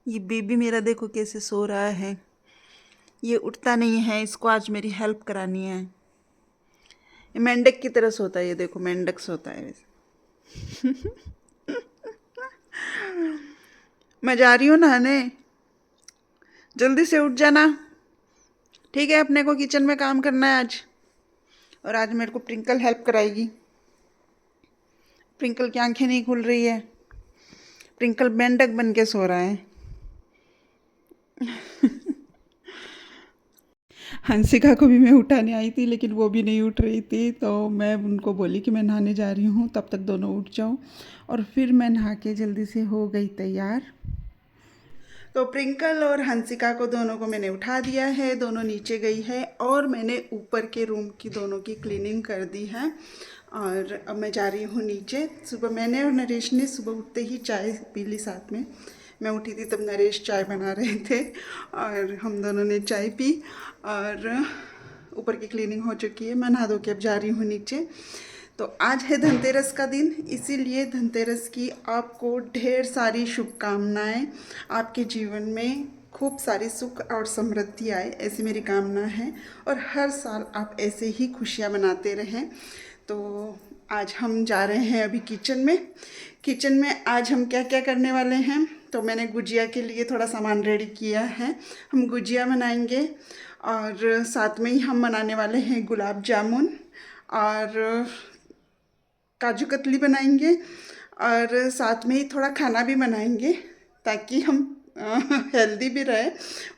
ये बेबी मेरा देखो कैसे सो रहा है। ये उठता नहीं है, इसको आज मेरी हेल्प करानी है। ये मेंढक की तरह सोता है, ये देखो मेंढक सोता है वैसे। मैं जा रही हूँ नहाने, जल्दी से उठ जाना। ठीक है, अपने को किचन में काम करना है आज। और आज मेरे को प्रिंकल हेल्प कराएगी। प्रिंकल की आंखें नहीं खुल रही है, प्रिंकल मेंढक बन के सो रहा है। हंसिका को भी मैं उठाने आई थी, लेकिन वो भी नहीं उठ रही थी, तो मैं उनको बोली कि मैं नहाने जा रही हूँ, तब तक दोनों उठ जाओ। और फिर मैं नहा के जल्दी से हो गई तैयार। तो प्रिंकल और हंसिका को दोनों को मैंने उठा दिया है, दोनों नीचे गई है और मैंने ऊपर के रूम की दोनों की क्लीनिंग कर दी है। और अब मैं जा रही हूँ नीचे। सुबह मैंने और नरेश ने सुबह उठते ही चाय पी ली साथ में। मैं उठी थी तब नरेश चाय बना रहे थे और हम दोनों ने चाय पी। और ऊपर की क्लीनिंग हो चुकी है, मैं नहा धो के अब जा रही हूँ नीचे। तो आज है धनतेरस का दिन, इसीलिए धनतेरस की आपको ढेर सारी शुभकामनाएं। आपके जीवन में खूब सारी सुख और समृद्धि आए, ऐसी मेरी कामना है। और हर साल आप ऐसे ही खुशियां मनाते रहें। तो आज हम जा रहे हैं अभी किचन में। किचन में आज हम क्या क्या करने वाले हैं, तो मैंने गुजिया के लिए थोड़ा सामान रेडी किया है। हम गुजिया बनाएंगे और साथ में ही हम बनाने वाले हैं गुलाब जामुन और काजू कतली बनाएंगे। और साथ में ही थोड़ा खाना भी बनाएंगे ताकि हम हेल्दी भी रहे,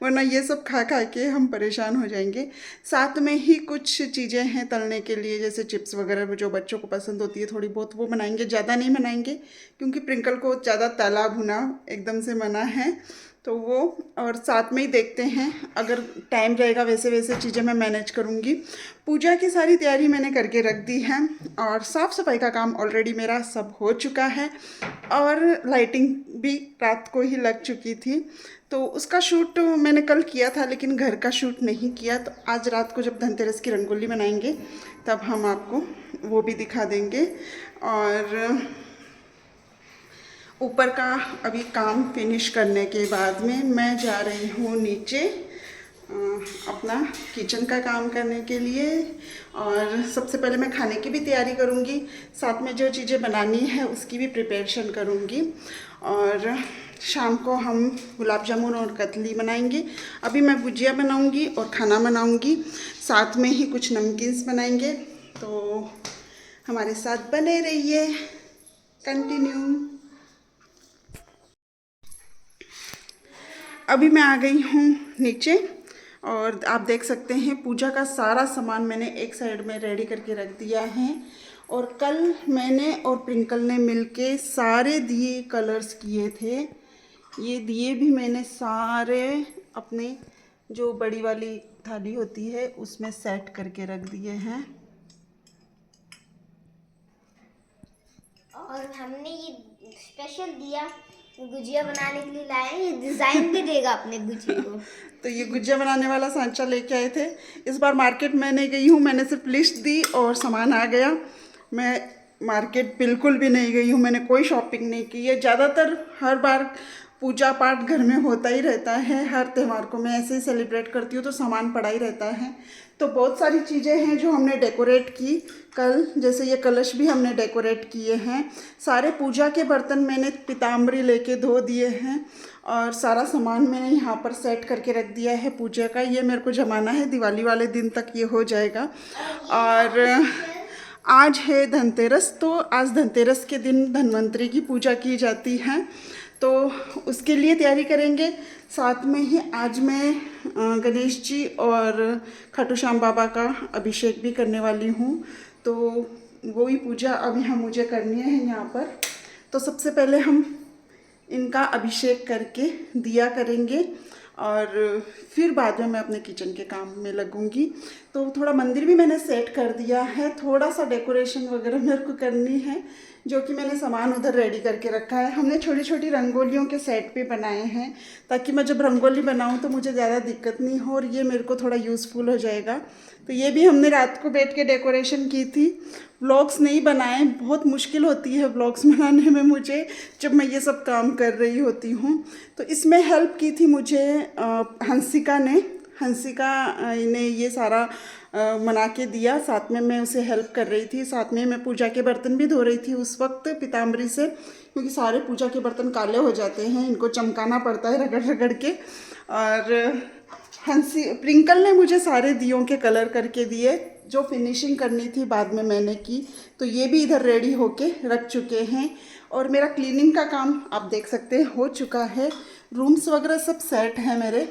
वरना ये सब खा खा के हम परेशान हो जाएंगे। साथ में ही कुछ चीज़ें हैं तलने के लिए, जैसे चिप्स वगैरह जो बच्चों को पसंद होती है थोड़ी बहुत, वो बनाएंगे। ज़्यादा नहीं बनाएंगे क्योंकि प्रिंकल को ज़्यादा तला भुना एकदम से मना है, तो वो। और साथ में ही देखते हैं, अगर टाइम रहेगा वैसे वैसे चीज़ें मैं मैनेज करूँगी। पूजा की सारी तैयारी मैंने करके रख दी है और साफ़ सफाई का काम ऑलरेडी मेरा सब हो चुका है। और लाइटिंग भी रात को ही लग चुकी थी, तो उसका शूट मैंने कल किया था, लेकिन घर का शूट नहीं किया। तो आज रात को जब धनतेरस की रंगोली बनाएंगे तब हम आपको वो भी दिखा देंगे। और ऊपर का अभी काम फिनिश करने के बाद में मैं जा रही हूँ नीचे अपना किचन का काम करने के लिए। और सबसे पहले मैं खाने की भी तैयारी करूँगी, साथ में जो चीज़ें बनानी है उसकी भी प्रिपरेशन करूँगी। और शाम को हम गुलाब जामुन और कतली बनाएंगे। अभी मैं गुजिया बनाऊँगी और खाना बनाऊँगी, साथ में ही कुछ नमकीन्स बनाएंगे। तो हमारे साथ बने रहिए, कंटिन्यू। अभी मैं आ गई हूँ नीचे और आप देख सकते हैं पूजा का सारा सामान मैंने एक साइड में रेडी करके रख दिया है। और कल मैंने और प्रिंकल ने मिलके सारे दिए कलर्स किए थे। ये दिए भी मैंने सारे अपने जो बड़ी वाली थाली होती है उसमें सेट करके रख दिए हैं। और हमने ये स्पेशल दिया गुजिया बनाने के लिए लाए हैं, ये डिजाइन भी देगा अपने गुजिया को। तो ये गुजिया बनाने वाला सांचा लेके आए थे। इस बार मार्केट में नहीं गई हूँ, मैंने सिर्फ लिस्ट दी और सामान आ गया। मैं मार्केट बिल्कुल भी नहीं गई हूँ, मैंने कोई शॉपिंग नहीं की है। ज़्यादातर हर बार पूजा पाठ घर में होता ही रहता है, हर त्यौहार को मैं ऐसे ही सेलिब्रेट करती हूँ, तो सामान पड़ा ही रहता है। तो बहुत सारी चीज़ें हैं जो हमने डेकोरेट की कल, जैसे ये कलश भी हमने डेकोरेट किए हैं। सारे पूजा के बर्तन मैंने पीताम्बरी लेके धो दिए हैं और सारा सामान मैंने यहाँ पर सेट करके रख दिया है पूजा का। ये मेरे को जमाना है, दिवाली वाले दिन तक ये हो जाएगा। और आज है धनतेरस, तो आज धनतेरस के दिन धन्वंतरी की पूजा की जाती है, तो उसके लिए तैयारी करेंगे। साथ में ही आज मैं गणेश जी और खाटू श्याम बाबा का अभिषेक भी करने वाली हूँ, तो वही पूजा अभी हम मुझे करनी है यहाँ पर। तो सबसे पहले हम इनका अभिषेक करके दिया करेंगे और फिर बाद में मैं अपने किचन के काम में लगूंगी। तो थोड़ा मंदिर भी मैंने सेट कर दिया है, थोड़ा सा डेकोरेशन वगैरह मेरे को करनी है, जो कि मैंने सामान उधर रेडी करके रखा है। हमने छोटी छोटी रंगोलियों के सेट भी बनाए हैं ताकि मैं जब रंगोली बनाऊं तो मुझे ज़्यादा दिक्कत नहीं हो और ये मेरे को थोड़ा यूज़फुल हो जाएगा। तो ये भी हमने रात को बैठ के डेकोरेशन की थी। व्लॉग्स नहीं बनाए, बहुत मुश्किल होती है व्लॉग्स बनाने में मुझे जब मैं ये सब काम कर रही होती हूँ। तो इसमें हेल्प की थी मुझे हंसिका ने। हंसिका ने ये सारा बना के दिया, साथ में मैं उसे हेल्प कर रही थी। साथ में मैं पूजा के बर्तन भी धो रही थी उस वक्त पीताम्बरी से, क्योंकि सारे पूजा के बर्तन काले हो जाते हैं, इनको चमकाना पड़ता है रगड़ रगड़ के। और प्रिंकल ने मुझे सारे दियों के कलर करके दिए, जो फिनिशिंग करनी थी बाद में मैंने की। तो ये भी इधर रेडी होके रख चुके हैं। और मेरा क्लीनिंग का काम आप देख सकते हैं हो चुका है। रूम्स वगैरह सब सेट है मेरे।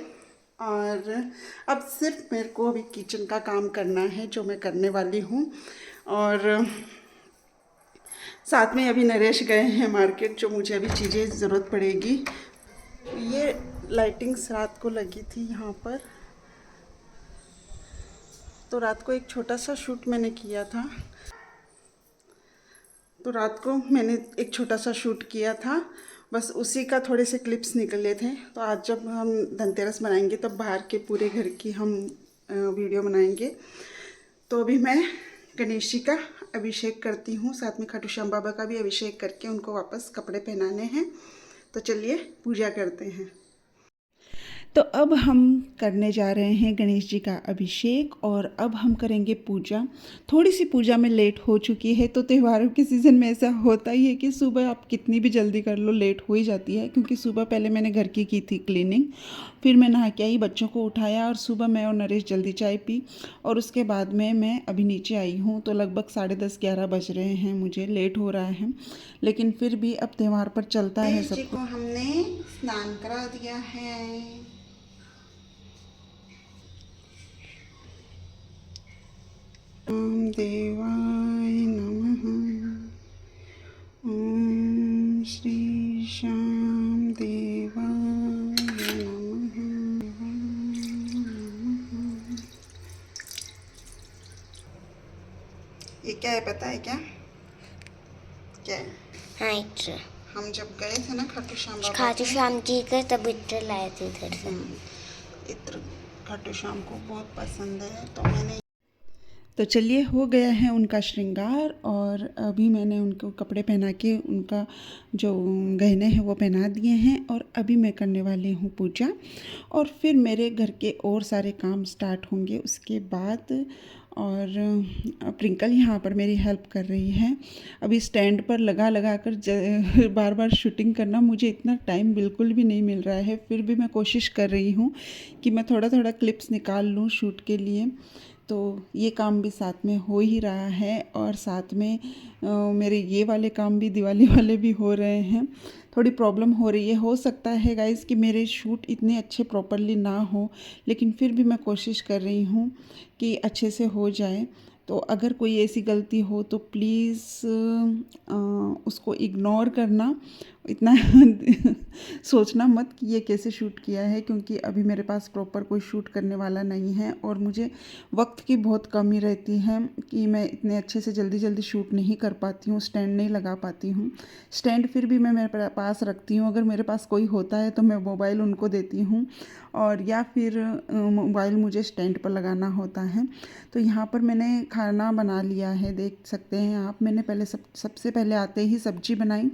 और अब सिर्फ मेरे को अभी किचन का काम करना है, जो मैं करने वाली हूँ। और साथ में अभी नरेश गए हैं मार्केट, जो मुझे अभी चीज़ें ज़रूरत पड़ेगी। ये लाइटिंग्स रात को लगी थी यहाँ पर, तो रात को एक छोटा सा शूट मैंने किया था। बस उसी का थोड़े से क्लिप्स निकले थे। तो आज जब हम धनतेरस मनाएंगे तब बाहर के पूरे घर की हम वीडियो बनाएंगे। तो अभी मैं गणेश जी का अभिषेक करती हूँ, साथ में खाटू श्याम बाबा का भी अभिषेक करके उनको वापस कपड़े पहनाने हैं। तो चलिए पूजा करते हैं। तो अब हम करने जा रहे हैं गणेश जी का अभिषेक और अब हम करेंगे पूजा। थोड़ी सी पूजा में लेट हो चुकी है, तो त्योहारों के सीज़न में ऐसा होता ही है कि सुबह आप कितनी भी जल्दी कर लो लेट हो ही जाती है। क्योंकि सुबह पहले मैंने घर की थी क्लीनिंग, फिर मैं नहा के आई, बच्चों को उठाया और सुबह मैं और नरेश जल्दी चाय पी और उसके बाद में मैं अभी नीचे आई हूँ। तो लगभग 10:30-11 बज रहे हैं, मुझे लेट हो रहा है, लेकिन फिर भी अब त्यौहार पर चलता है सबको। हमने स्नान करा दिया है। ओम देवाय नमः। ओम श्री श्याम देवाय नमः। ये क्या है पता है क्या? क्या है? हाँ इत्र। हम जब गए थे ना खाटू श्याम बाबा खाटू श्याम जी का, तब इत्र लाए थे इधर से। इत्र खाटू श्याम को बहुत पसंद है, तो मैंने तो चलिए हो गया है उनका श्रृंगार और अभी मैंने उनको कपड़े पहना के उनका जो गहने हैं वो पहना दिए हैं। और अभी मैं करने वाली हूँ पूजा और फिर मेरे घर के और सारे काम स्टार्ट होंगे उसके बाद। और प्रिंकल यहाँ पर मेरी हेल्प कर रही है। अभी स्टैंड पर लगा कर बार बार शूटिंग करना मुझे इतना टाइम बिल्कुल भी नहीं मिल रहा है, फिर भी मैं कोशिश कर रही हूँ कि मैं थोड़ा थोड़ा क्लिप्स निकाल लूँ शूट के लिए। तो ये काम भी साथ में हो ही रहा है और साथ में मेरे ये वाले काम भी दिवाली वाले भी हो रहे हैं। थोड़ी प्रॉब्लम हो रही है, हो सकता है गाइस कि मेरे शूट इतने अच्छे प्रॉपरली ना हो, लेकिन फिर भी मैं कोशिश कर रही हूँ कि अच्छे से हो जाए। तो अगर कोई ऐसी गलती हो तो प्लीज़ उसको इग्नोर करना, इतना सोचना मत कि ये कैसे शूट किया है, क्योंकि अभी मेरे पास प्रॉपर कोई शूट करने वाला नहीं है और मुझे वक्त की बहुत कमी रहती है कि मैं इतने अच्छे से जल्दी जल्दी शूट नहीं कर पाती हूँ, स्टैंड नहीं लगा पाती हूँ। स्टैंड फिर भी मैं मेरे पास रखती हूँ, अगर मेरे पास कोई होता है तो मैं मोबाइल उनको देती हूँ और या फिर मोबाइल मुझे स्टैंड पर लगाना होता है। तो यहाँ पर मैंने खाना बना लिया है, देख सकते हैं आप। मैंने सबसे पहले आते ही सब्जी बनाई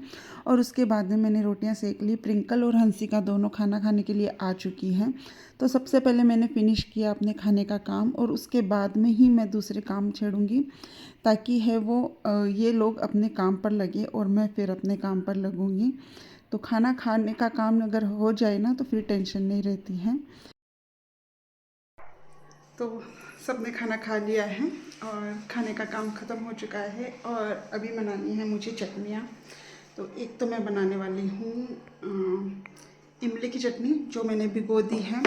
और उसके बाद में मैंने रोटियां सेक ली। प्रिंकल और हंसिका दोनों खाना खाने के लिए आ चुकी हैं। तो सबसे पहले मैंने फिनिश किया अपने खाने का काम और उसके बाद में ही मैं दूसरे काम छेड़ूंगी, ताकि है वो ये लोग अपने काम पर लगे और मैं फिर अपने काम पर लगूंगी। तो खाना खाने का काम अगर हो जाए ना तो फिर टेंशन नहीं रहती है। तो सबने खाना खा लिया है और खाने का काम ख़त्म हो चुका है और अभी बनानी है मुझे चटनियाँ। तो एक तो मैं बनाने वाली हूँ इमली की चटनी, जो मैंने भिगो दी है।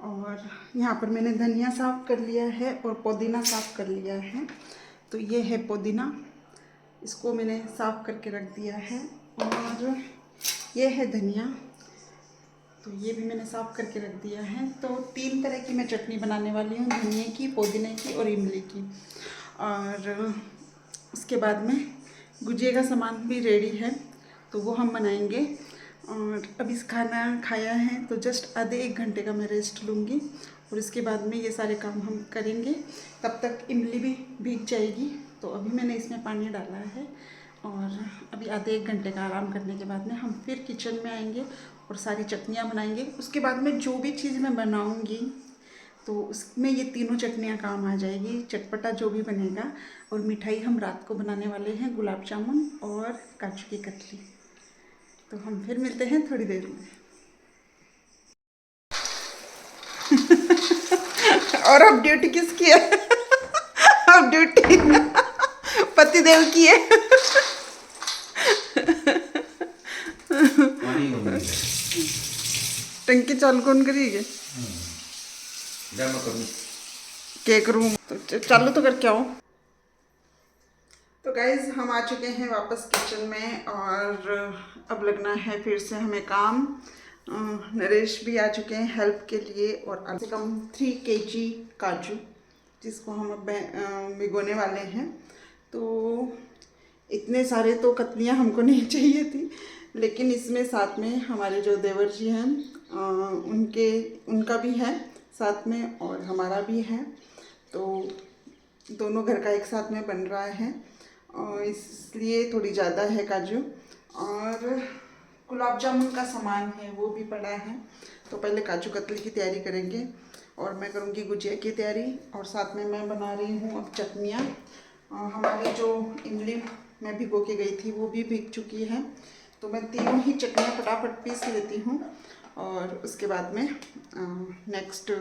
और यहाँ पर मैंने धनिया साफ़ कर लिया है और पुदीना साफ़ कर लिया है। तो ये है पुदीना, इसको मैंने साफ़ करके रख दिया है। और ये है धनिया, तो ये भी मैंने साफ़ करके रख दिया है। तो 3 तरह की मैं चटनी बनाने वाली हूँ, धनिया की, पुदीने की और इमली की। और उसके बाद में गुजिया का सामान भी रेडी है, तो वो हम बनाएंगे। और अभी खाना खाया है तो जस्ट आधे 1 घंटे का मैं रेस्ट लूँगी और इसके बाद में ये सारे काम हम करेंगे। तब तक इमली भी भीग जाएगी। तो अभी मैंने इसमें पानी डाला है और अभी आधे 1 घंटे का आराम करने के बाद में हम फिर किचन में आएंगे और सारी चटनियाँ बनाएंगे। उसके बाद में जो भी चीज़ मैं बनाऊँगी तो उसमें ये तीनों चटनियाँ काम आ जाएगी, चटपटा जो भी बनेगा। और मिठाई हम रात को बनाने वाले हैं, गुलाब जामुन और काजू की कतली। तो हम फिर मिलते हैं थोड़ी देर में। और अब ड्यूटी किसकी है? अब ड्यूटी पतिदेव की है। टंकी चालू कौन करेगी? क्या करूँ? तो चालू तो करके आओ। तो गाइज हम आ चुके हैं वापस किचन में और अब लगना है फिर से हमें काम। नरेश भी आ चुके हैं हेल्प के लिए और कम से कम 3 kg काजू जिसको हम अब भिगोने वाले हैं। तो इतने सारे तो कतलियाँ हमको नहीं चाहिए थी, लेकिन इसमें साथ में हमारे जो देवर जी हैं उनका भी है साथ में और हमारा भी है। तो दोनों घर का एक साथ में बन रहा है और इसलिए थोड़ी ज़्यादा है काजू। और गुलाब जामुन का सामान है वो भी पड़ा है। तो पहले काजू कतली की तैयारी करेंगे और मैं करूँगी गुजिया की तैयारी और साथ में मैं बना रही हूँ अब चटनियाँ। हमारी जो इमली मैं भिगो के गई थी वो भी भीग चुकी है। तो मैं तीनों ही चटनियाँ फटाफट पीस लेती हूँ और उसके बाद में नेक्स्ट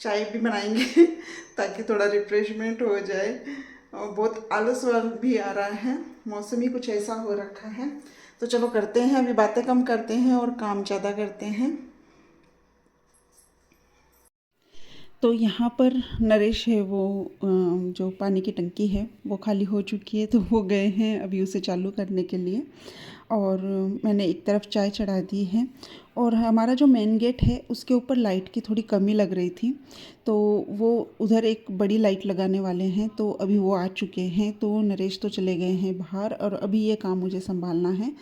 चाय भी बनाएंगे ताकि थोड़ा रिफ्रेशमेंट हो जाए। और बहुत आलस भी आ रहा है, मौसम ही कुछ ऐसा हो रखा है। तो चलो करते हैं, अभी बातें कम करते हैं और काम ज़्यादा करते हैं। तो यहाँ पर नरेश है वो जो पानी की टंकी है वो खाली हो चुकी है, तो वो गए हैं अभी उसे चालू करने के लिए। और मैंने एक तरफ चाय चढ़ा दी है और हमारा जो मेन गेट है उसके ऊपर लाइट की थोड़ी कमी लग रही थी, तो वो उधर एक बड़ी लाइट लगाने वाले हैं। तो अभी वो आ चुके हैं, तो नरेश तो चले गए हैं बाहर और अभी ये काम मुझे संभालना है।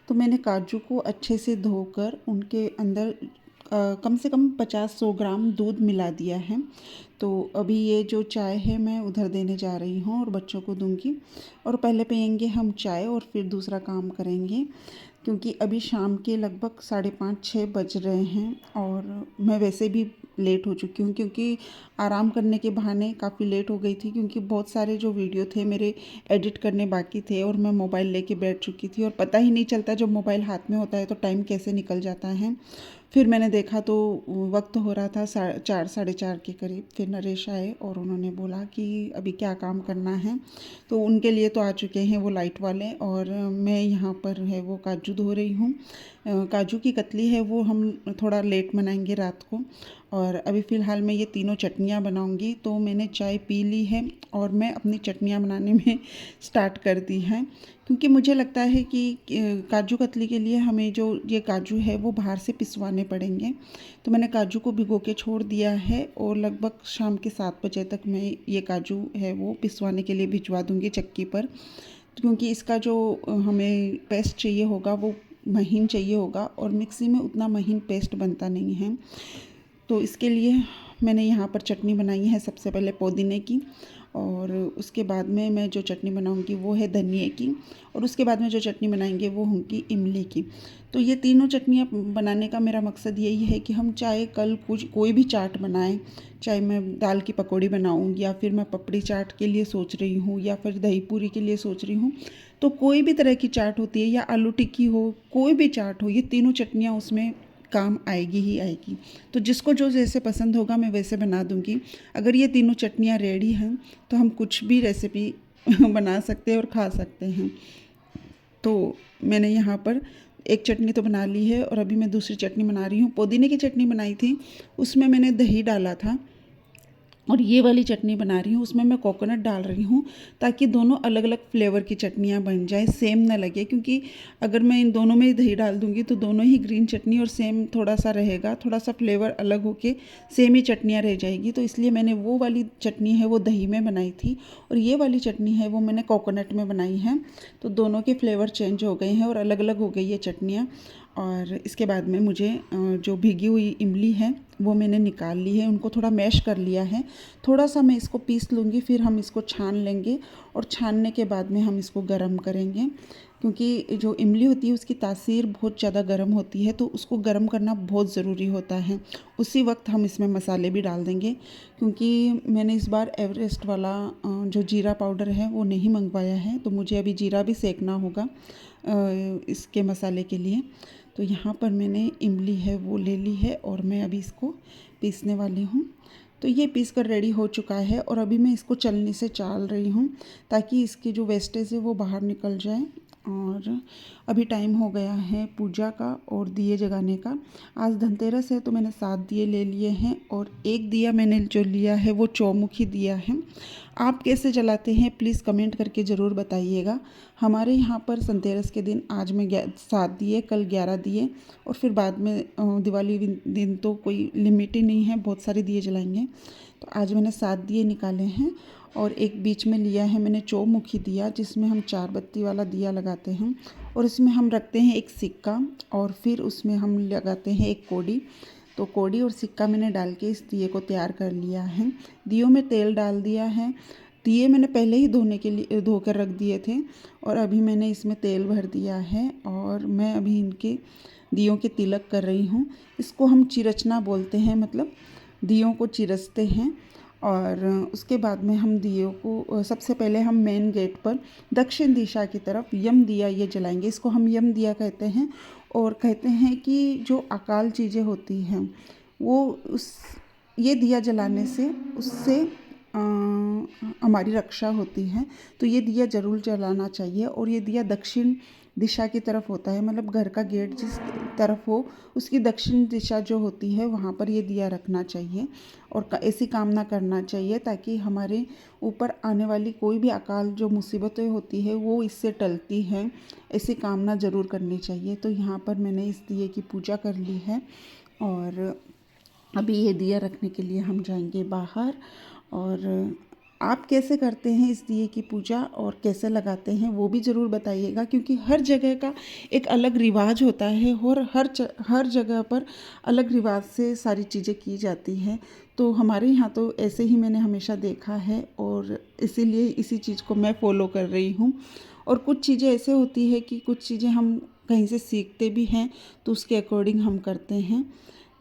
तो मैंने काजू को अच्छे से धोकर उनके अंदर कम से कम 50-100 ग्राम दूध मिला दिया है। तो अभी ये जो चाय है मैं उधर देने जा रही हूँ और बच्चों को दूंगी और पहले पियेंगे हम चाय और फिर दूसरा काम करेंगे, क्योंकि अभी शाम के लगभग 5:30-6 बज रहे हैं और मैं वैसे भी लेट हो चुकी हूँ क्योंकि आराम करने के बहाने काफ़ी लेट हो गई थी, क्योंकि बहुत सारे जो वीडियो थे मेरे एडिट करने बाकी थे और मैं मोबाइल लेके बैठ चुकी थी और पता ही नहीं चलता जब मोबाइल हाथ में होता है तो टाइम कैसे निकल जाता है। फिर मैंने देखा तो वक्त हो रहा था 4-4:30 के करीब। फिर नरेश आए और उन्होंने बोला कि अभी क्या काम करना है, तो उनके लिए तो आ चुके हैं वो लाइट वाले और मैं यहाँ पर है वो काजू धो रही हूँ। काजू की कतली है वो हम थोड़ा लेट बनाएंगे रात को। और अभी फ़िलहाल मैं ये तीनों चटनियाँ बनाऊंगी। तो मैंने चाय पी ली है और मैं अपनी चटनियाँ बनाने में स्टार्ट कर दी है, क्योंकि मुझे लगता है कि काजू कतली के लिए हमें जो ये काजू है वो बाहर से पिसवाने पड़ेंगे। तो मैंने काजू को भिगो के छोड़ दिया है और लगभग शाम के 7 बजे तक मैं ये काजू है वो पिसवाने के लिए भिजवा दूँगी चक्की पर, क्योंकि इसका जो हमें पेस्ट चाहिए होगा वो महीन चाहिए होगा और मिक्सी में उतना महीन पेस्ट बनता नहीं है। तो इसके लिए मैंने यहाँ पर चटनी बनाई है सबसे पहले पुदीने की, और उसके बाद में मैं जो चटनी बनाऊंगी वो है धनिए की, और उसके बाद में जो चटनी बनाएंगे वो होंगी इमली की। तो ये तीनों चटनियाँ बनाने का मेरा मकसद यही है कि हम चाहे कल कोई भी चाट बनाएं, चाहे मैं दाल की पकौड़ी बनाऊं या फिर मैं पपड़ी चाट के लिए सोच रही हूँ या फिर दही पूरी के लिए सोच रही हूँ, तो कोई भी तरह की चाट होती है या आलू टिक्की हो, कोई भी चाट हो, ये तीनों चटनियाँ उसमें काम आएगी ही आएगी। तो जिसको जो जैसे पसंद होगा मैं वैसे बना दूंगी। अगर ये तीनों चटनियाँ रेडी हैं तो हम कुछ भी रेसिपी बना सकते हैं और खा सकते हैं। तो मैंने यहाँ पर एक चटनी तो बना ली है और अभी मैं दूसरी चटनी बना रही हूँ। पुदीने की चटनी बनाई थी, उसमें मैंने दही डाला था और ये वाली चटनी बना रही हूँ, उसमें मैं कोकोनट डाल रही हूँ ताकि दोनों अलग अलग फ्लेवर की चटनियाँ बन जाए, सेम ना लगे। क्योंकि अगर मैं इन दोनों में ही दही डाल दूँगी तो दोनों ही ग्रीन चटनी और सेम थोड़ा सा रहेगा, थोड़ा सा फ्लेवर अलग होके सेम ही चटनियाँ रह जाएगी। तो इसलिए मैंने वो वाली चटनी है वो दही में बनाई थी और ये वाली चटनी है वो मैंने कोकोनट में बनाई है। तो दोनों के फ्लेवर चेंज हो गए हैं और अलग अलग हो गई है चटनियाँ। और इसके बाद में मुझे जो भीगी हुई इमली है वो मैंने निकाल ली है, उनको थोड़ा मैश कर लिया है। थोड़ा सा मैं इसको पीस लूँगी, फिर हम इसको छान लेंगे और छानने के बाद में हम इसको गरम करेंगे। क्योंकि जो इमली होती है उसकी तासीर बहुत ज़्यादा गर्म होती है, तो उसको गर्म करना बहुत ज़रूरी होता है। उसी वक्त हम इसमें मसाले भी डाल देंगे। क्योंकि मैंने इस बार एवरेस्ट वाला जो जीरा पाउडर है वो नहीं मंगवाया है, तो मुझे अभी जीरा भी सेकना होगा इसके मसाले के लिए। तो यहाँ पर मैंने इमली है वो ले ली है और मैं अभी इसको पीसने वाली हूँ। तो ये पीस कर रेडी हो चुका है और अभी मैं इसको छलनी से चाल रही हूँ ताकि इसकी जो वेस्टेज है वो बाहर निकल जाए। और अभी टाइम हो गया है पूजा का और दिए जगाने का। आज धनतेरस है तो मैंने 7 दिए ले लिए हैं और एक दिया मैंने जो लिया है वो चौमुखी दिया है। आप कैसे जलाते हैं प्लीज़ कमेंट करके ज़रूर बताइएगा। हमारे यहाँ पर धनतेरस के दिन आज मैं 7 दिए, कल 11 दिए और फिर बाद में दिवाली दिन तो कोई लिमिट ही नहीं है, बहुत सारे दिए जलाएंगे। तो आज मैंने 7 दिए निकाले हैं और एक बीच में लिया है मैंने चौमुखी दिया, जिसमें हम 4 बत्ती वाला दिया लगाते हैं और इसमें हम रखते हैं एक सिक्का और फिर उसमें हम लगाते हैं एक कोड़ी। तो कोड़ी और सिक्का मैंने डाल के इस दिए को तैयार कर लिया है। दियों में तेल डाल दिया है। दिए मैंने पहले ही धो कर रख दिए थे और अभी मैंने इसमें तेल भर दिया है और मैं अभी इनके दियों के तिलक कर रही हूँ। इसको हम चिरचना बोलते हैं, मतलब दियों को चिरचते हैं। और उसके बाद में हम दियों को सबसे पहले हम मेन गेट पर दक्षिण दिशा की तरफ यम दिया ये जलाएंगे। इसको हम यम दिया कहते हैं और कहते हैं कि जो अकाल चीज़ें होती हैं वो उस ये दिया जलाने से उससे हमारी रक्षा होती है। तो ये दिया ज़रूर जलाना चाहिए और ये दिया दक्षिण दिशा की तरफ होता है, मतलब घर का गेट जिस तरफ हो उसकी दक्षिण दिशा जो होती है वहाँ पर ये दिया रखना चाहिए और ऐसी कामना करना चाहिए ताकि हमारे ऊपर आने वाली कोई भी अकाल जो मुसीबतें होती है वो इससे टलती हैं। ऐसी कामना ज़रूर करनी चाहिए। तो यहाँ पर मैंने इस दिए की पूजा कर ली है और अभी ये दिया रखने के लिए हम जाएंगे बाहर। और आप कैसे करते हैं इस दिए की पूजा और कैसे लगाते हैं वो भी ज़रूर बताइएगा, क्योंकि हर जगह का एक अलग रिवाज होता है और हर जगह पर अलग रिवाज से सारी चीज़ें की जाती हैं। तो हमारे यहाँ तो ऐसे ही मैंने हमेशा देखा है और इसीलिए इसी चीज़ को मैं फॉलो कर रही हूँ। और कुछ चीज़ें ऐसे होती है कि कुछ चीज़ें हम कहीं से सीखते भी हैं तो उसके अकॉर्डिंग हम करते हैं।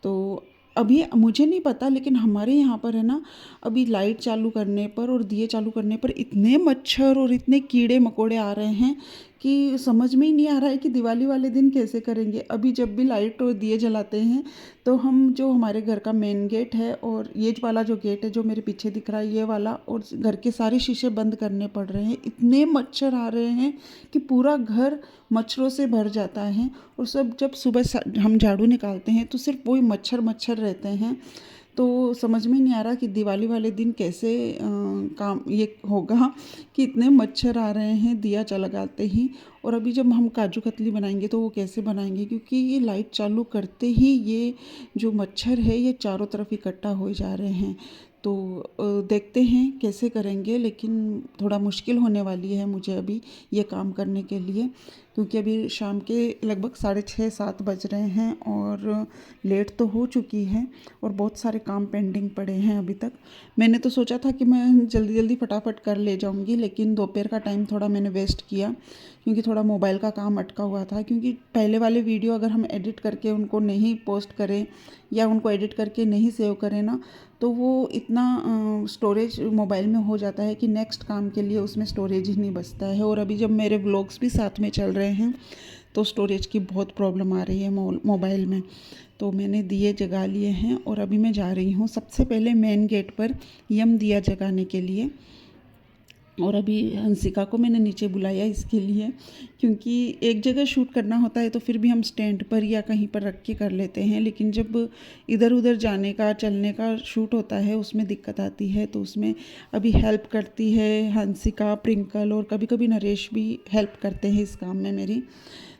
तो अभी मुझे नहीं पता लेकिन हमारे यहाँ पर है ना, अभी लाइट चालू करने पर और दिए चालू करने पर इतने मच्छर और इतने कीड़े मकोड़े आ रहे हैं कि समझ में ही नहीं आ रहा है कि दिवाली वाले दिन कैसे करेंगे। अभी जब भी लाइट और दिए जलाते हैं तो हम जो हमारे घर का मेन गेट है और ये वाला जो गेट है जो मेरे पीछे दिख रहा है ये वाला, और घर के सारे शीशे बंद करने पड़ रहे हैं। इतने मच्छर आ रहे हैं कि पूरा घर मच्छरों से भर जाता है और सब जब सुबह हम झाड़ू निकालते हैं तो सिर्फ वही मच्छर मच्छर रहते हैं। तो समझ में नहीं आ रहा कि दिवाली वाले दिन कैसे काम ये होगा कि इतने मच्छर आ रहे हैं दिया लगाते ही। और अभी जब हम काजू कतली बनाएंगे तो वो कैसे बनाएंगे, क्योंकि ये लाइट चालू करते ही ये जो मच्छर है ये चारों तरफ इकट्ठा हो जा रहे हैं। तो देखते हैं कैसे करेंगे, लेकिन थोड़ा मुश्किल होने वाली है मुझे अभी ये काम करने के लिए, क्योंकि अभी शाम के लगभग 6:30-7 बज रहे हैं और लेट तो हो चुकी है और बहुत सारे काम पेंडिंग पड़े हैं अभी तक। मैंने तो सोचा था कि मैं जल्दी जल्दी फटाफट कर ले जाऊंगी, लेकिन दोपहर का टाइम थोड़ा मैंने वेस्ट किया क्योंकि थोड़ा मोबाइल का काम अटका हुआ था। क्योंकि पहले वाले वीडियो अगर हम एडिट करके उनको नहीं पोस्ट करें या उनको एडिट करके नहीं सेव करें ना, तो वो इतना स्टोरेज मोबाइल में हो जाता है कि नेक्स्ट काम के लिए उसमें स्टोरेज ही नहीं बचता है। और अभी जब मेरे व्लॉग्स भी साथ में चल रहे हैं तो स्टोरेज की बहुत प्रॉब्लम आ रही है मोबाइल में। तो मैंने दिए जगा लिए हैं और अभी मैं जा रही हूँ सबसे पहले मेन गेट पर यम दिया जगाने के लिए। और अभी हंसिका को मैंने नीचे बुलाया इसके लिए, क्योंकि एक जगह शूट करना होता है तो फिर भी हम स्टैंड पर या कहीं पर रख के कर लेते हैं, लेकिन जब इधर उधर जाने का चलने का शूट होता है उसमें दिक्कत आती है। तो उसमें अभी हेल्प करती है हंसिका, प्रिंकल और कभी कभी नरेश भी हेल्प करते हैं इस काम में मेरी।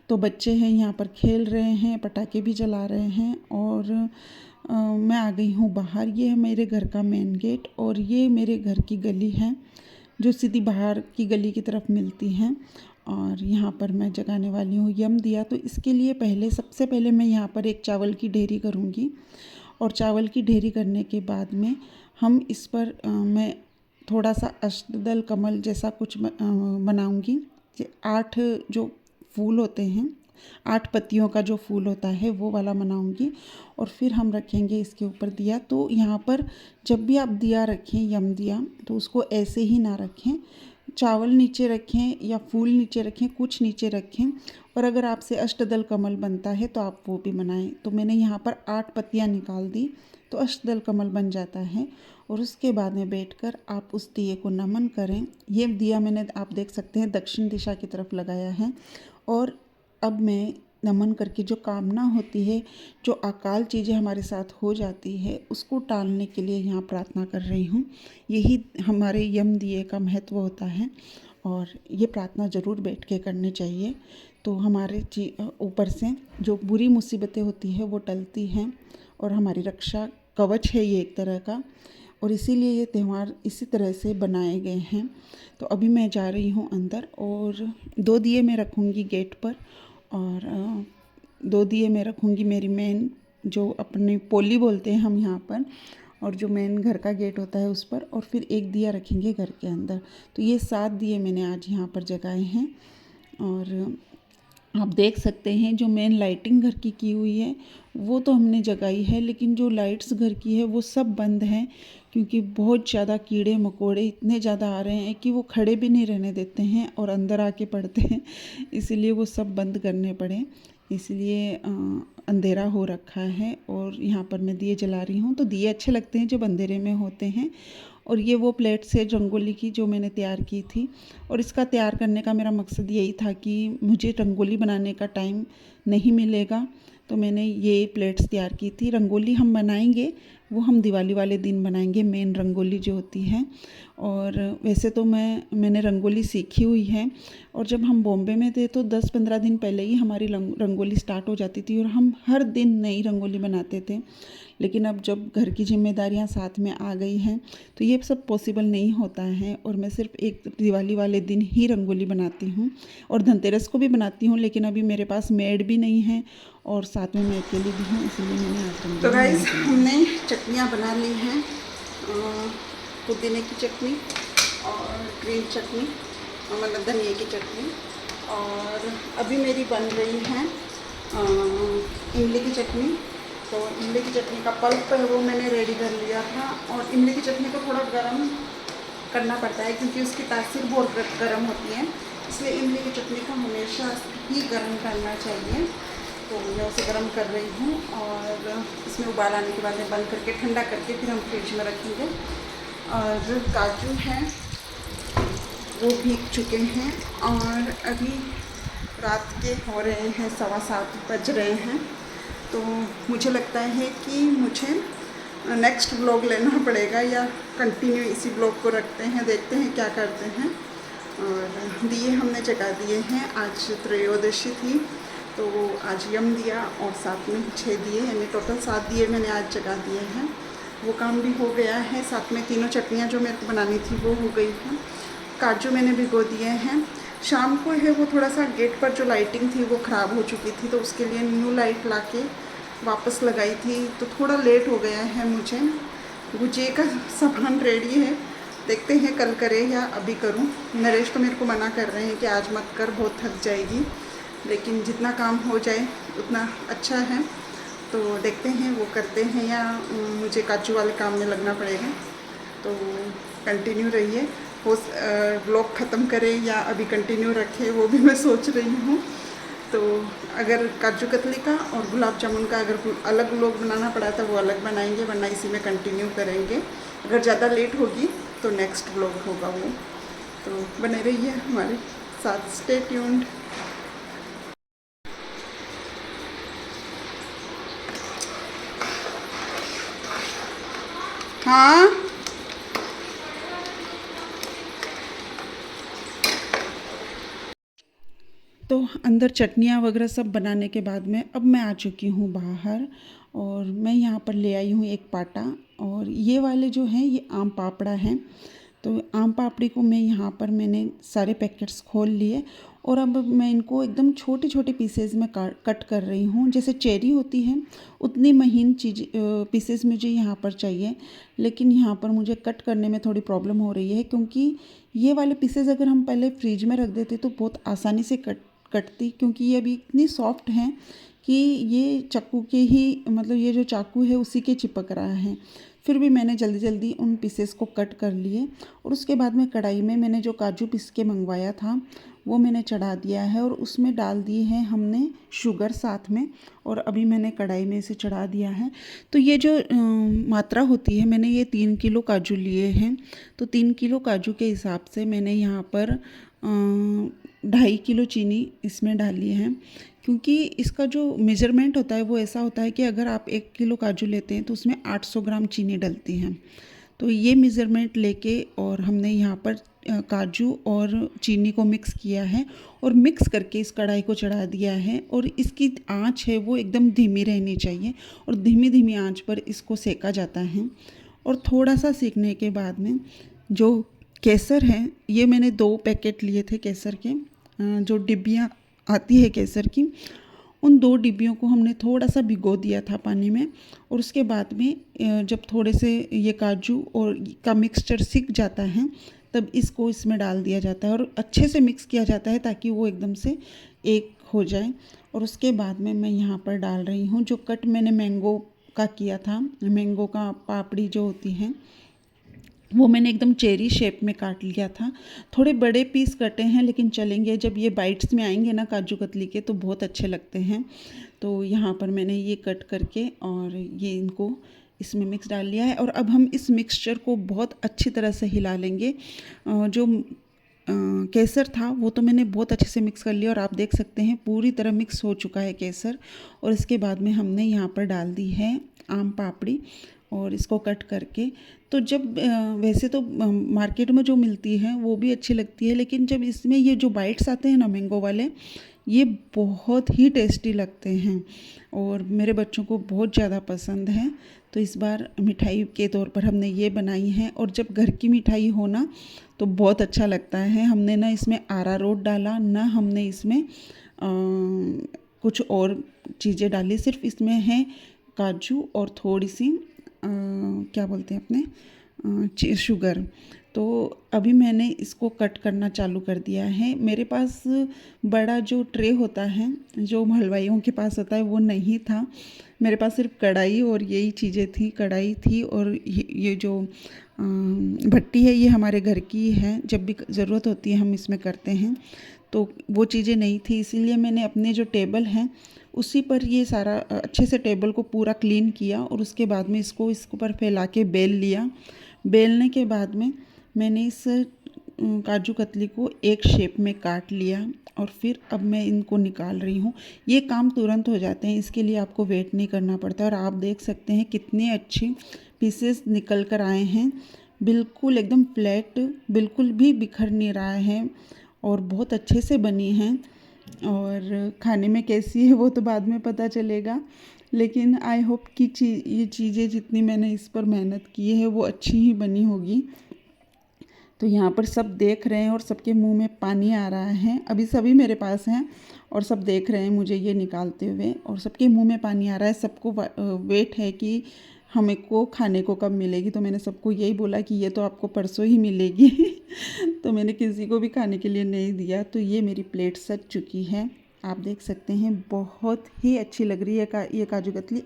तो बच्चे हैं यहाँ पर खेल रहे हैं, पटाखे भी जला रहे हैं और मैं आ गई हूँ बाहर। ये है मेरे घर का मेन गेट और ये मेरे घर की गली है जो सीधी बाहर की गली की तरफ मिलती हैं। और यहाँ पर मैं जगाने वाली हूँ यम दिया। तो इसके लिए सबसे पहले मैं यहाँ पर एक चावल की ढेरी करूँगी और चावल की ढेरी करने के बाद में हम इस पर मैं थोड़ा सा अष्टदल कमल जैसा कुछ बनाऊँगी। 8 जो फूल होते हैं, 8 पत्तियों का जो फूल होता है वो वाला बनाऊंगी और फिर हम रखेंगे इसके ऊपर दिया। तो यहाँ पर जब भी आप दिया रखें यम दिया तो उसको ऐसे ही ना रखें, चावल नीचे रखें या फूल नीचे रखें, कुछ नीचे रखें। और अगर आपसे अष्टदल कमल बनता है तो आप वो भी बनाएं। तो मैंने यहाँ पर 8 पत्तियाँ निकाल दी तो अष्टदल कमल बन जाता है। और उसके बाद में बैठकर आप उस दिए को नमन करें। ये दिया मैंने, आप देख सकते हैं, दक्षिण दिशा की तरफ लगाया है। और अब मैं नमन करके जो कामना होती है, जो अकाल चीज़ें हमारे साथ हो जाती है, उसको टालने के लिए यहाँ प्रार्थना कर रही हूँ। यही हमारे यम दिए का महत्व होता है और ये प्रार्थना ज़रूर बैठ के करनी चाहिए। तो हमारे ऊपर से जो बुरी मुसीबतें होती है वो टलती हैं और हमारी रक्षा कवच है ये एक तरह का। और इसीलिए ये त्यौहार इसी तरह से बनाए गए हैं। तो अभी मैं जा रही हूँ अंदर और 2 दिए मैं रखूँगी गेट पर और 2 दिए मैं रखूँगी मेरी मेन, जो अपनी पोली बोलते हैं हम यहाँ पर, और जो मेन घर का गेट होता है उस पर, और फिर 1 दिया रखेंगे घर के अंदर। तो ये 7 दिए मैंने आज यहाँ पर जगाए हैं। और आप देख सकते हैं जो मेन लाइटिंग घर की हुई है वो तो हमने जगाई है, लेकिन जो लाइट्स घर की है वो सब बंद हैं, क्योंकि बहुत ज़्यादा कीड़े मकोड़े इतने ज़्यादा आ रहे हैं कि वो खड़े भी नहीं रहने देते हैं और अंदर आके पड़ते हैं, इसलिए वो सब बंद करने पड़े। इसलिए अंधेरा हो रखा है और यहाँ पर मैं दिए जला रही हूँ। तो दिए अच्छे लगते हैं जब अंधेरे में होते हैं। और ये वो प्लेट से रंगोली की जो मैंने तैयार की थी, और इसका तैयार करने का मेरा मकसद यही था कि मुझे रंगोली बनाने का टाइम नहीं मिलेगा, तो मैंने ये प्लेट्स तैयार की थी। रंगोली हम बनाएंगे, वो हम दिवाली वाले दिन बनाएंगे, मेन रंगोली जो होती है। और वैसे तो मैंने रंगोली सीखी हुई है, और जब हम बॉम्बे में थे तो 10-15 दिन पहले ही हमारी रंगोली स्टार्ट हो जाती थी और हम हर दिन नई रंगोली बनाते थे। लेकिन अब जब घर की जिम्मेदारियां साथ में आ गई हैं तो ये सब पॉसिबल नहीं होता है, और मैं सिर्फ एक दिवाली वाले दिन ही रंगोली बनाती हूँ और धनतेरस को भी बनाती हूँ। लेकिन अभी मेरे पास मेड भी नहीं है और साथ में मैं अकेली भी हूँ, इसलिए मैंने आज रंगोली। तो गाइस, हमने चटनियाँ बना ली हैं, पुदीने की चटनी और ग्रीन चटनी, मतलब धनिया की चटनी। और अभी मेरी बन रही है इमली की चटनी। तो इमली की चटनी का पल्प है वो मैंने रेडी कर लिया था, और इमली की चटनी को थोड़ा गर्म करना पड़ता है क्योंकि उसकी तासीर बहुत गर्म होती है, इसलिए इमली की चटनी को हमेशा ही गर्म करना चाहिए। तो मैं उसे गर्म कर रही हूँ और इसमें उबाल आने के बाद में बंद करके ठंडा करके फिर हम फ्रिज में रखेंगे। और जो काजू हैं वो भीग चुके हैं और अभी रात के हो रहे हैं 7:15 बज रहे हैं। तो मुझे लगता है कि मुझे नेक्स्ट ब्लॉग लेना पड़ेगा या कंटिन्यू इसी ब्लॉग को रखते हैं, देखते हैं क्या करते हैं। और दिए हमने जगा दिए हैं, आज त्रयोदशी थी तो आज यम दिया और साथ में 6 दिए, यानी टोटल 7 दिए मैंने आज जगा दिए हैं। वो काम भी हो गया है, साथ में तीनों चटनियाँ जो मेरे को बनानी थी वो हो गई हैं। काजू मैंने भिगो दिए हैं। शाम को है वो थोड़ा सा गेट पर जो लाइटिंग थी वो ख़राब हो चुकी थी, तो उसके लिए न्यू लाइट लाके वापस लगाई थी, तो थोड़ा लेट हो गया है मुझे। गुजिया का सामान रेडी है, देखते हैं कल करें या अभी करूं। नरेश तो मेरे को मना कर रहे हैं कि आज मत कर, बहुत थक जाएगी, लेकिन जितना काम हो जाए उतना अच्छा है। तो देखते हैं वो करते हैं या मुझे काजू वाले काम में लगना पड़ेगा। तो कंटिन्यू रहिए, वो ब्लॉग ख़त्म करें या अभी कंटिन्यू रखें वो भी मैं सोच रही हूँ। तो अगर काजू कतली का और गुलाब जामुन का अगर अलग व्लॉग बनाना पड़ा तो वो अलग बनाएंगे, वरना इसी में कंटिन्यू करेंगे। अगर ज़्यादा लेट होगी तो नेक्स्ट व्लॉग होगा वो। तो बने रहिए हमारे साथ, स्टे ट्यून्ड। हाँ, तो अंदर चटनियाँ वगैरह सब बनाने के बाद में अब मैं आ चुकी हूँ बाहर, और मैं यहाँ पर ले आई हूँ एक पाटा, और ये वाले जो हैं ये आम पापड़ा हैं। तो आम पापड़ी को मैं यहाँ पर मैंने सारे पैकेट्स खोल लिए, और अब मैं इनको एकदम छोटे छोटे पीसेज में कट कर रही हूँ। जैसे चेरी होती है उतनी महीन चीज़ पीसेज मुझे यहाँ पर चाहिए, लेकिन यहाँ पर मुझे कट करने में थोड़ी प्रॉब्लम हो रही है, क्योंकि ये वाले पीसेज अगर हम पहले फ्रिज में रख देते तो बहुत आसानी से कटती, क्योंकि ये अभी इतनी सॉफ्ट हैं कि ये चाकू के ही, मतलब ये जो चाकू है उसी के चिपक रहा है। फिर भी मैंने जल्दी जल्दी उन पीसेस को कट कर लिए, और उसके बाद में कढ़ाई में मैंने जो काजू पीस के मंगवाया था वो मैंने चढ़ा दिया है, और उसमें डाल दिए हैं हमने शुगर साथ में, और अभी मैंने कढ़ाई में इसे चढ़ा दिया है। तो ये जो मात्रा होती है, मैंने ये 3 किलो काजू लिए हैं, तो 3 किलो काजू के हिसाब से मैंने यहाँ पर 2.5 किलो चीनी इसमें डाली है, क्योंकि इसका जो मेज़रमेंट होता है वो ऐसा होता है कि अगर आप 1 किलो काजू लेते हैं तो उसमें 800 ग्राम चीनी डलती है। तो ये मेज़रमेंट लेके और हमने यहाँ पर काजू और चीनी को मिक्स किया है, और मिक्स करके इस कढ़ाई को चढ़ा दिया है, और इसकी आंच है वो एकदम धीमी रहनी चाहिए, और धीमी धीमी आंच पर इसको सेका जाता है। और थोड़ा सा सेकने के बाद में जो केसर है, ये मैंने 2 पैकेट लिए थे केसर के, जो डिब्बियाँ आती है केसर की, उन 2 डिब्बियों को हमने थोड़ा सा भिगो दिया था पानी में, और उसके बाद में जब थोड़े से ये काजू और का मिक्सचर सीख जाता है तब इसको इसमें डाल दिया जाता है, और अच्छे से मिक्स किया जाता है ताकि वो एकदम से एक हो जाए। और उसके बाद में मैं यहाँ पर डाल रही हूँ जो कट मैंने मैंगो का किया था, मैंगो का पापड़ी जो होती है वो मैंने एकदम चेरी शेप में काट लिया था। थोड़े बड़े पीस कटे हैं लेकिन चलेंगे, जब ये बाइट्स में आएंगे ना काजू कतली के तो बहुत अच्छे लगते हैं। तो यहाँ पर मैंने ये कट करके और ये इनको इसमें मिक्स डाल लिया है, और अब हम इस मिक्सचर को बहुत अच्छी तरह से हिला लेंगे। जो केसर था वो तो मैंने बहुत अच्छे से मिक्स कर लिया, और आप देख सकते हैं पूरी तरह मिक्स हो चुका है केसर। और इसके बाद में हमने यहाँ पर डाल दी है आम पापड़ी, और इसको कट करके, तो जब वैसे तो मार्केट में जो मिलती है वो भी अच्छी लगती है, लेकिन जब इसमें ये जो बाइट्स आते हैं ना मैंगो वाले, ये बहुत ही टेस्टी लगते हैं और मेरे बच्चों को बहुत ज़्यादा पसंद है। तो इस बार मिठाई के तौर पर हमने ये बनाई है, और जब घर की मिठाई हो ना तो बहुत अच्छा लगता है। हमने ना इसमें अरारोट डाला, ना हमने इसमें कुछ और चीज़ें डाली, सिर्फ इसमें है काजू और थोड़ी सी क्या बोलते हैं अपने शुगर। तो अभी मैंने इसको कट करना चालू कर दिया है। मेरे पास बड़ा जो ट्रे होता है जो हलवाइयों के पास होता है वो नहीं था, मेरे पास सिर्फ कढ़ाई और यही चीज़ें थी, कढ़ाई थी, और ये जो भट्टी है ये हमारे घर की है, जब भी ज़रूरत होती है हम इसमें करते हैं। तो वो चीज़ें नहीं थी, इसीलिए मैंने अपने जो टेबल हैं उसी पर ये सारा अच्छे से टेबल को पूरा क्लीन किया, और उसके बाद में इसको ऊपर फैला के बेल लिया। बेलने के बाद में मैंने इस काजू कतली को एक शेप में काट लिया, और फिर अब मैं इनको निकाल रही हूँ। ये काम तुरंत हो जाते हैं, इसके लिए आपको वेट नहीं करना पड़ता। और आप देख सकते हैं कितने अच्छे पीसेस निकल कर आए हैं, बिल्कुल एकदम फ्लैट, बिल्कुल भी बिखर नहीं रहा है, और बहुत अच्छे से बनी हैं। और खाने में कैसी है वो तो बाद में पता चलेगा, लेकिन आई होप कि ये चीज़ें जितनी मैंने इस पर मेहनत की है वो अच्छी ही बनी होगी। तो यहाँ पर सब देख रहे हैं और सबके मुंह में पानी आ रहा है, अभी सभी मेरे पास हैं और सब देख रहे हैं मुझे ये निकालते हुए, और सबके मुंह में पानी आ रहा है। सबको वेट है कि हमें को खाने को कब मिलेगी। तो मैंने सबको यही बोला कि ये तो आपको परसों ही मिलेगी तो मैंने किसी को भी खाने के लिए नहीं दिया। तो ये मेरी प्लेट सज चुकी है, आप देख सकते हैं बहुत ही अच्छी लग रही है ये काजू कतली।